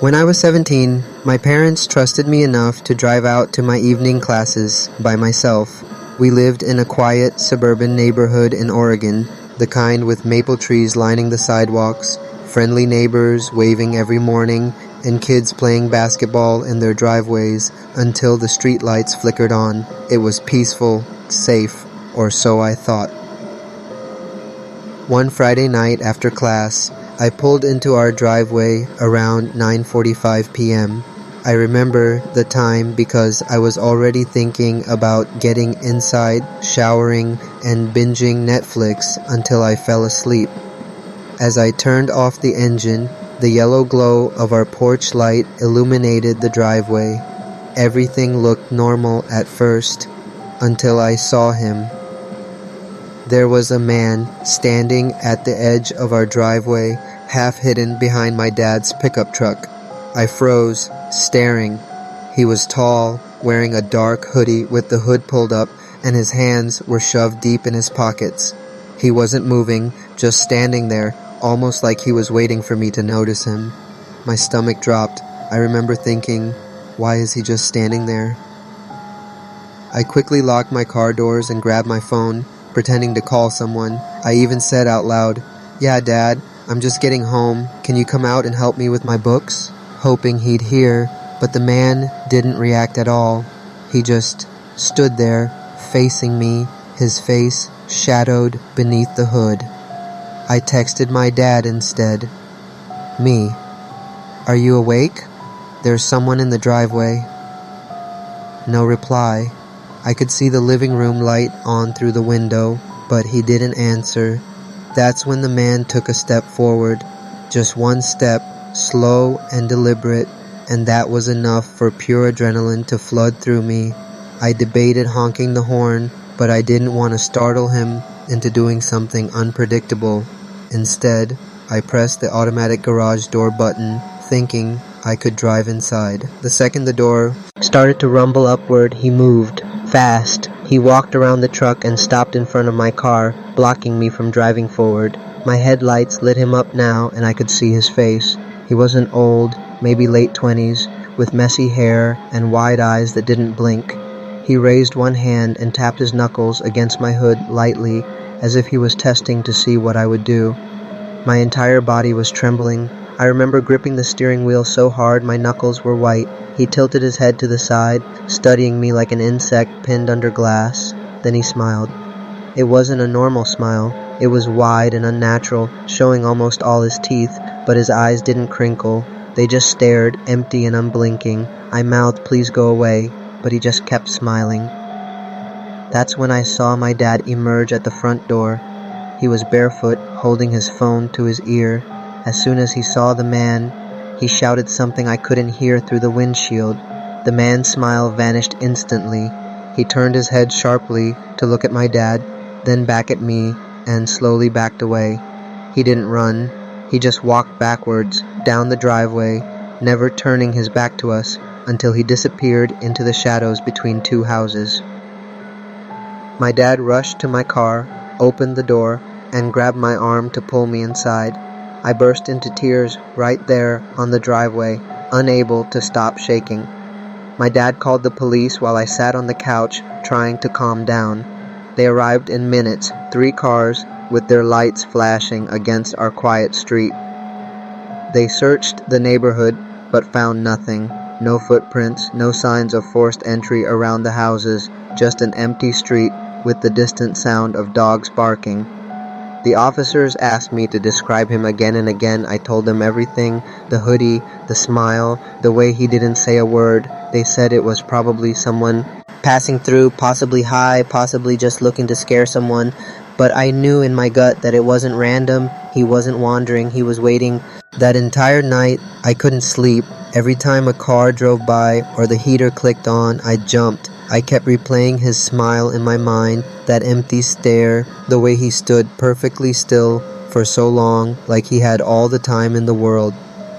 When I was 17, my parents trusted me enough to drive out to my evening classes by myself. We lived in a quiet suburban neighborhood in Oregon, the kind with maple trees lining the sidewalks, friendly neighbors waving every morning, and kids playing basketball in their driveways until the streetlights flickered on. It was peaceful, safe, or so I thought. One Friday night after class, I pulled into our driveway around 9:45 p.m. I remember the time because I was already thinking about getting inside, showering, and binging Netflix until I fell asleep. As I turned off the engine, the yellow glow of our porch light illuminated the driveway. Everything looked normal at first, until I saw him. There was a man standing at the edge of our driveway, half hidden behind my dad's pickup truck. I froze, staring. He was tall, wearing a dark hoodie with the hood pulled up, and his hands were shoved deep in his pockets. He wasn't moving, just standing there, almost like he was waiting for me to notice him. My stomach dropped. I remember thinking, why is he just standing there? I quickly locked my car doors and grabbed my phone, pretending to call someone. I even said out loud, "Yeah, Dad, I'm just getting home. Can you come out and help me with my books?" Hoping he'd hear, but the man didn't react at all. He just stood there, facing me, his face shadowed beneath the hood. I texted my dad instead. "Me, are you awake? There's someone in the driveway." No reply. I could see the living room light on through the window, but he didn't answer. That's when the man took a step forward. Just one step, slow and deliberate, and that was enough for pure adrenaline to flood through me. I debated honking the horn, but I didn't want to startle him into doing something unpredictable. Instead, I pressed the automatic garage door button, thinking I could drive inside. The second the door started to rumble upward, he moved. Fast. He walked around the truck and stopped in front of my car, blocking me from driving forward. My headlights lit him up now, and I could see his face. He wasn't old, maybe late 20s, with messy hair and wide eyes that didn't blink. He raised one hand and tapped his knuckles against my hood lightly, as if he was testing to see what I would do. My entire body was trembling. I remember gripping the steering wheel so hard my knuckles were white. He tilted his head to the side, studying me like an insect pinned under glass. Then he smiled. It wasn't a normal smile. It was wide and unnatural, showing almost all his teeth, but his eyes didn't crinkle. They just stared, empty and unblinking. I mouthed, "Please go away," but he just kept smiling. That's when I saw my dad emerge at the front door. He was barefoot, holding his phone to his ear. As soon as he saw the man, he shouted something I couldn't hear through the windshield. The man's smile vanished instantly. He turned his head sharply to look at my dad, then back at me, and slowly backed away. He didn't run. He just walked backwards, down the driveway, never turning his back to us until he disappeared into the shadows between two houses. My dad rushed to my car, opened the door, and grabbed my arm to pull me inside. I burst into tears right there on the driveway, unable to stop shaking. My dad called the police while I sat on the couch trying to calm down. They arrived in minutes, 3 cars with their lights flashing against our quiet street. They searched the neighborhood but found nothing. No footprints, no signs of forced entry around the houses, just an empty street with the distant sound of dogs barking. The officers asked me to describe him again and again. I told them everything, the hoodie, the smile, the way he didn't say a word. They said it was probably someone passing through, possibly high, possibly just looking to scare someone. But I knew in my gut that it wasn't random, he wasn't wandering, he was waiting. That entire night, I couldn't sleep. Every time a car drove by or the heater clicked on, I jumped. I kept replaying his smile in my mind, that empty stare, the way he stood perfectly still for so long, like he had all the time in the world.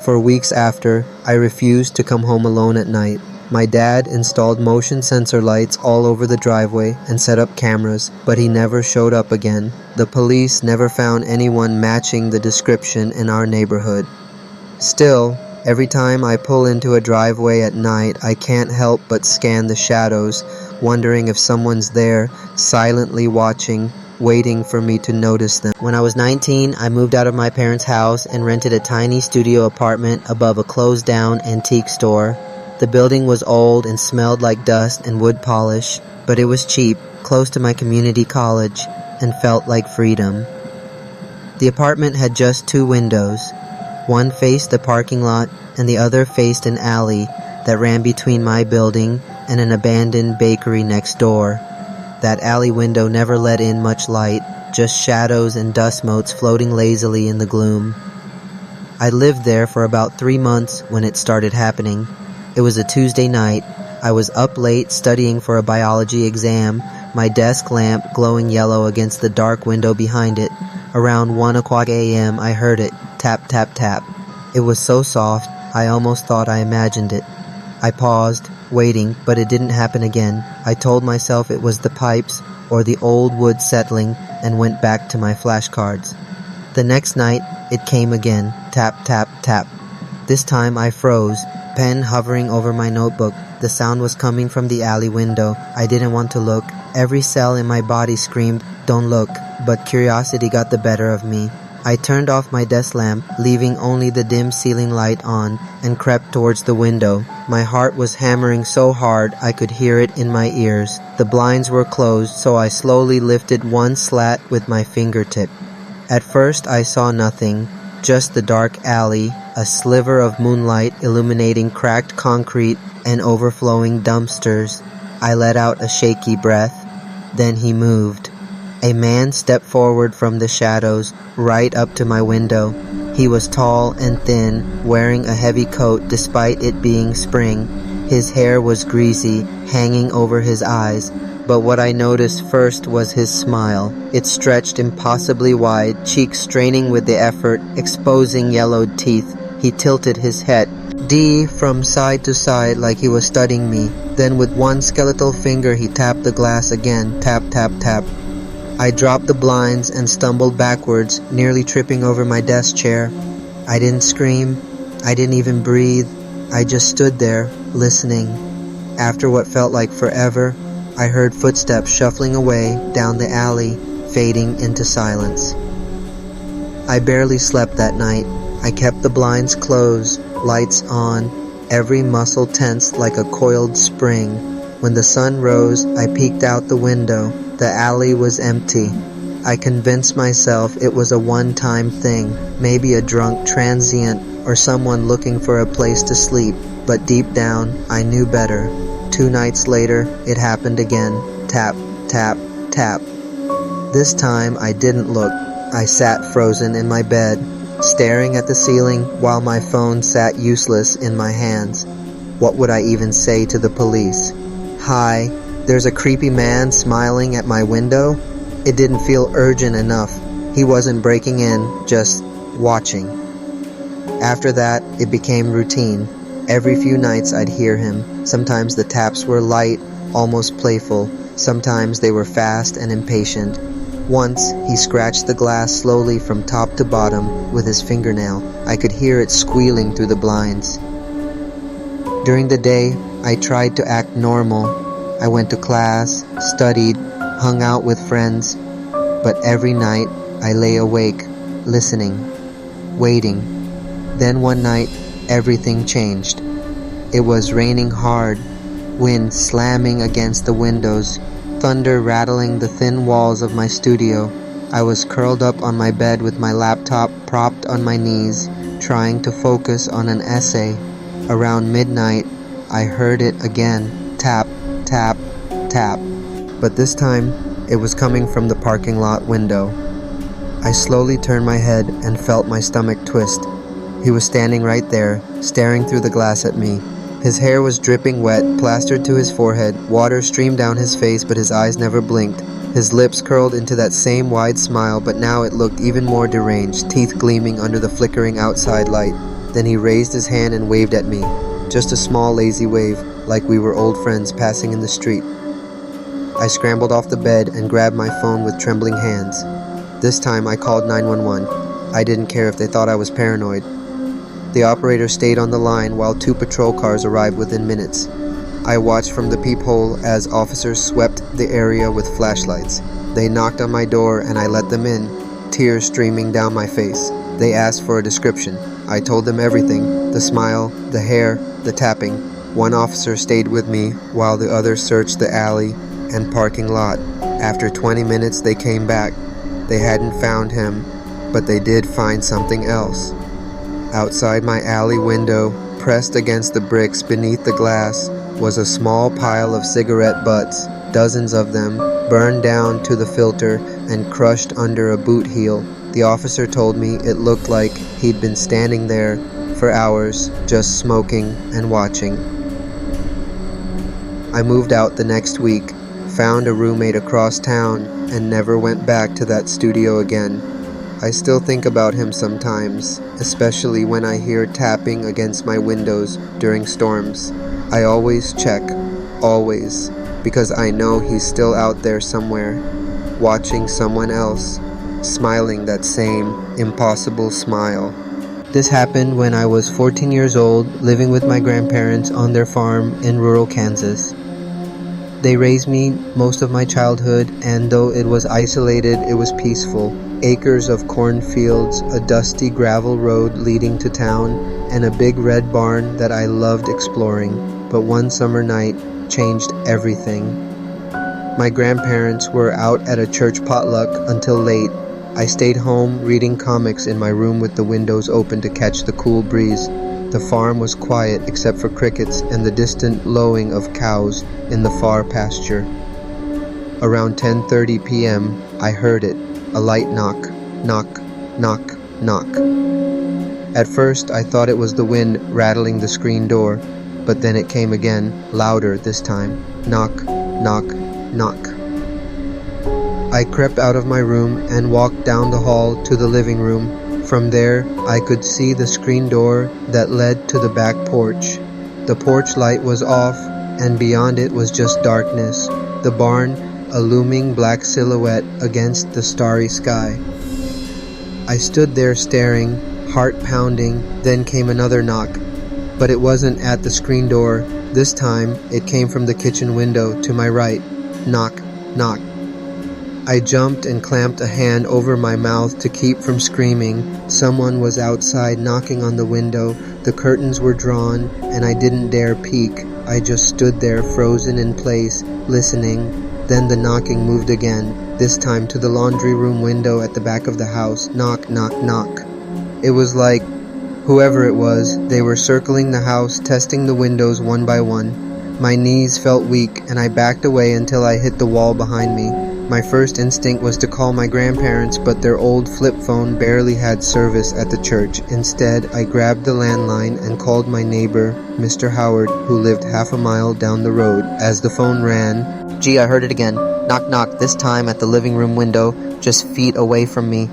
For weeks after, I refused to come home alone at night. My dad installed motion sensor lights all over the driveway and set up cameras, but he never showed up again. The police never found anyone matching the description in our neighborhood. Still, Every time I pull into a driveway at night, I can't help but scan the shadows, wondering if someone's there, silently watching, waiting for me to notice them. When I was 19, I moved out of my parents' house and rented a tiny studio apartment above a closed-down antique store. The building was old and smelled like dust and wood polish, but it was cheap, close to my community college, and felt like freedom. The apartment had just 2 windows. One faced the parking lot and the other faced an alley that ran between my building and an abandoned bakery next door. That alley window never let in much light, just shadows and dust motes floating lazily in the gloom. I lived there for about 3 months when it started happening. It was a Tuesday night. I was up late studying for a biology exam, my desk lamp glowing yellow against the dark window behind it. Around 1 o'clock a.m. I heard it, tap, tap, tap. It was so soft, I almost thought I imagined it. I paused, waiting, but it didn't happen again. I told myself it was the pipes or the old wood settling and went back to my flashcards. The next night, it came again, tap, tap, tap. This time I froze, pen hovering over my notebook. The sound was coming from the alley window. I didn't want to look. Every cell in my body screamed, "Don't look," but curiosity got the better of me. I turned off my desk lamp, leaving only the dim ceiling light on, and crept towards the window. My heart was hammering so hard I could hear it in my ears. The blinds were closed, so I slowly lifted one slat with my fingertip. At first I saw nothing, just the dark alley, a sliver of moonlight illuminating cracked concrete and overflowing dumpsters. I let out a shaky breath. Then he moved. A man stepped forward from the shadows, right up to my window. He was tall and thin, wearing a heavy coat despite it being spring. His hair was greasy, hanging over his eyes, but what I noticed first was his smile. It stretched impossibly wide, cheeks straining with the effort, exposing yellowed teeth. He tilted his head, from side to side like he was studying me. Then with one skeletal finger he tapped the glass again, tap, tap, tap. I dropped the blinds and stumbled backwards, nearly tripping over my desk chair. I didn't scream. I didn't even breathe. I just stood there, listening. After what felt like forever, I heard footsteps shuffling away down the alley, fading into silence. I barely slept that night. I kept the blinds closed, lights on, every muscle tensed like a coiled spring. When the sun rose, I peeked out the window. The alley was empty. I convinced myself it was a one-time thing, maybe a drunk transient or someone looking for a place to sleep, but deep down, I knew better. 2 nights later, it happened again. Tap, tap, tap. This time, I didn't look. I sat frozen in my bed, staring at the ceiling while my phone sat useless in my hands. What would I even say to the police? Hi, there's a creepy man smiling at my window? It didn't feel urgent enough. He wasn't breaking in, just watching. After that, it became routine. Every few nights I'd hear him. Sometimes the taps were light, almost playful. Sometimes they were fast and impatient. Once, he scratched the glass slowly from top to bottom with his fingernail. I could hear it squealing through the blinds. During the day, I tried to act normal. I went to class, studied, hung out with friends. But every night, I lay awake, listening, waiting. Then one night, everything changed. It was raining hard, wind slamming against the windows, thunder rattling the thin walls of my studio. I was curled up on my bed with my laptop propped on my knees, trying to focus on an essay. Around midnight, I heard it again, tap, tap, tap. But this time, it was coming from the parking lot window. I slowly turned my head and felt my stomach twist. He was standing right there, staring through the glass at me. His hair was dripping wet, plastered to his forehead. Water streamed down his face, but his eyes never blinked. His lips curled into that same wide smile, but now it looked even more deranged, teeth gleaming under the flickering outside light. Then he raised his hand and waved at me. Just a small, lazy wave, like we were old friends passing in the street. I scrambled off the bed and grabbed my phone with trembling hands. This time I called 911. I didn't care if they thought I was paranoid. The operator stayed on the line while 2 patrol cars arrived within minutes. I watched from the peephole as officers swept the area with flashlights. They knocked on my door and I let them in, tears streaming down my face. They asked for a description. I told them everything, the smile, the hair, the tapping. One officer stayed with me while the other searched the alley and parking lot. After 20 minutes they came back. They hadn't found him, but they did find something else. Outside my alley window, pressed against the bricks beneath the glass, was a small pile of cigarette butts, dozens of them, burned down to the filter and crushed under a boot heel. The officer told me it looked like he'd been standing there for hours, just smoking and watching. I moved out the next week, found a roommate across town, and never went back to that studio again. I still think about him sometimes, especially when I hear tapping against my windows during storms. I always check, always, because I know he's still out there somewhere, watching someone else, smiling that same impossible smile. This happened when I was 14 years old, living with my grandparents on their farm in rural Kansas. They raised me most of my childhood, and though it was isolated, it was peaceful. Acres of cornfields, a dusty gravel road leading to town, and a big red barn that I loved exploring. But one summer night changed everything. My grandparents were out at a church potluck until late. I stayed home reading comics in my room with the windows open to catch the cool breeze. The farm was quiet except for crickets and the distant lowing of cows in the far pasture. Around 10:30 p.m., I heard it, a light knock, knock, knock, knock. At first, I thought it was the wind rattling the screen door, but then it came again, louder this time. Knock, knock, knock. I crept out of my room and walked down the hall to the living room. From there, I could see the screen door that led to the back porch. The porch light was off, and beyond it was just darkness. The barn, a looming black silhouette against the starry sky. I stood there staring, heart pounding, then came another knock. But it wasn't at the screen door. This time, it came from the kitchen window to my right. Knock, knock. I jumped and clamped a hand over my mouth to keep from screaming. Someone was outside knocking on the window. The curtains were drawn, and I didn't dare peek. I just stood there frozen in place, listening. Then the knocking moved again, this time to the laundry room window at the back of the house. Knock, knock, knock. It was like, whoever it was, they were circling the house, testing the windows one by one. My knees felt weak, and I backed away until I hit the wall behind me. My first instinct was to call my grandparents, but their old flip phone barely had service at the church. Instead, I grabbed the landline and called my neighbor, Mr. Howard, who lived half a mile down the road. As the phone rang, "Gee, I heard it again. Knock, knock, this time at the living room window, just feet away from me."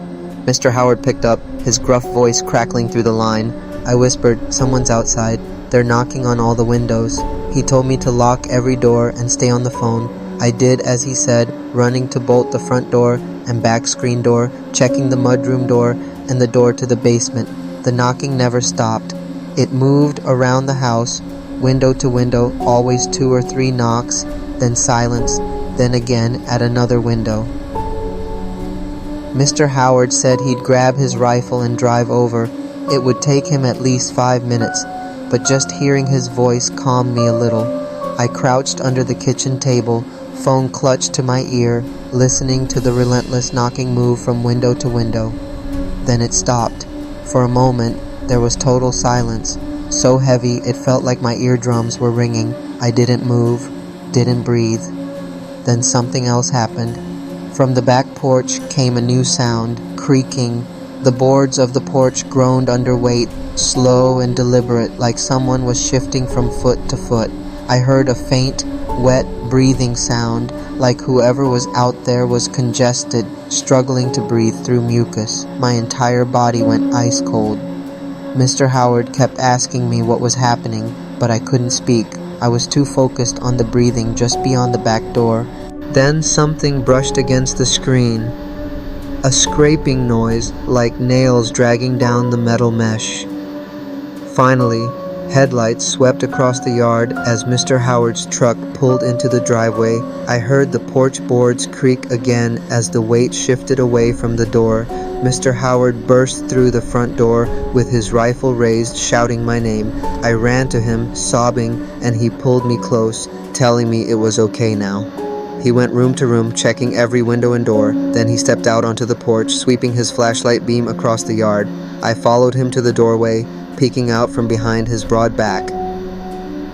Mr. Howard picked up, his gruff voice crackling through the line. I whispered, "Someone's outside. They're knocking on all the windows." He told me to lock every door and stay on the phone. I did as he said, running to bolt the front door and back screen door, checking the mudroom door and the door to the basement. The knocking never stopped. It moved around the house, window to window, always 2 or 3 knocks, then silence, then again at another window. Mr. Howard said he'd grab his rifle and drive over. It would take him at least 5 minutes, but just hearing his voice calmed me a little. I crouched under the kitchen table, phone clutched to my ear, listening to the relentless knocking move from window to window. Then it stopped. For a moment, there was total silence, so heavy it felt like my eardrums were ringing. I didn't move, didn't breathe. Then something else happened. From the back porch came a new sound, creaking. The boards of the porch groaned under weight, slow and deliberate, like someone was shifting from foot to foot. I heard a faint, wet breathing sound, like whoever was out there was congested, struggling to breathe through mucus. My entire body went ice cold. Mr. Howard kept asking me what was happening, but I couldn't speak. I was too focused on the breathing just beyond the back door. Then something brushed against the screen. A scraping noise, like nails dragging down the metal mesh. Finally, headlights swept across the yard as Mr. Howard's truck pulled into the driveway. I heard the porch boards creak again as the weight shifted away from the door. Mr. Howard burst through the front door with his rifle raised, shouting my name. I ran to him, sobbing, and he pulled me close, telling me it was okay now. He went room to room, checking every window and door. Then he stepped out onto the porch, sweeping his flashlight beam across the yard. I followed him to the doorway, peeking out from behind his broad back.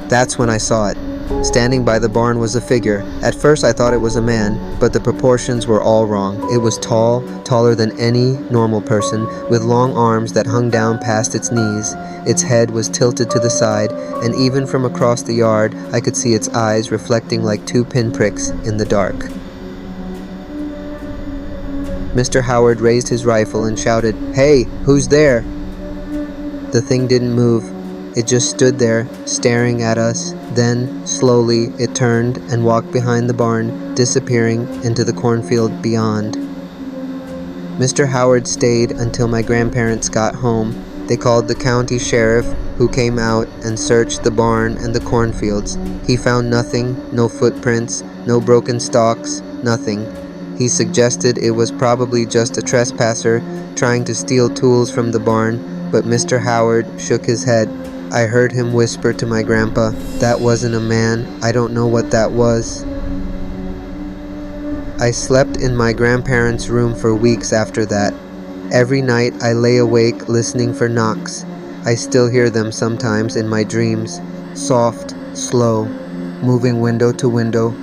That's when I saw it. Standing by the barn was a figure. At first I thought it was a man, but the proportions were all wrong. It was tall, taller than any normal person, with long arms that hung down past its knees. Its head was tilted to the side, and even from across the yard I could see its eyes reflecting like two pinpricks in the dark. Mr. Howard raised his rifle and shouted, "Hey, who's there?" The thing didn't move. It just stood there, staring at us. Then, slowly, it turned and walked behind the barn, disappearing into the cornfield beyond. Mr. Howard stayed until my grandparents got home. They called the county sheriff, who came out and searched the barn and the cornfields. He found nothing, no footprints, no broken stalks, nothing. He suggested it was probably just a trespasser trying to steal tools from the barn, but Mr. Howard shook his head. I heard him whisper to my grandpa, "That wasn't a man. I don't know what that was." I slept in my grandparents' room for weeks after that. Every night I lay awake listening for knocks. I still hear them sometimes in my dreams, soft, slow, moving window to window.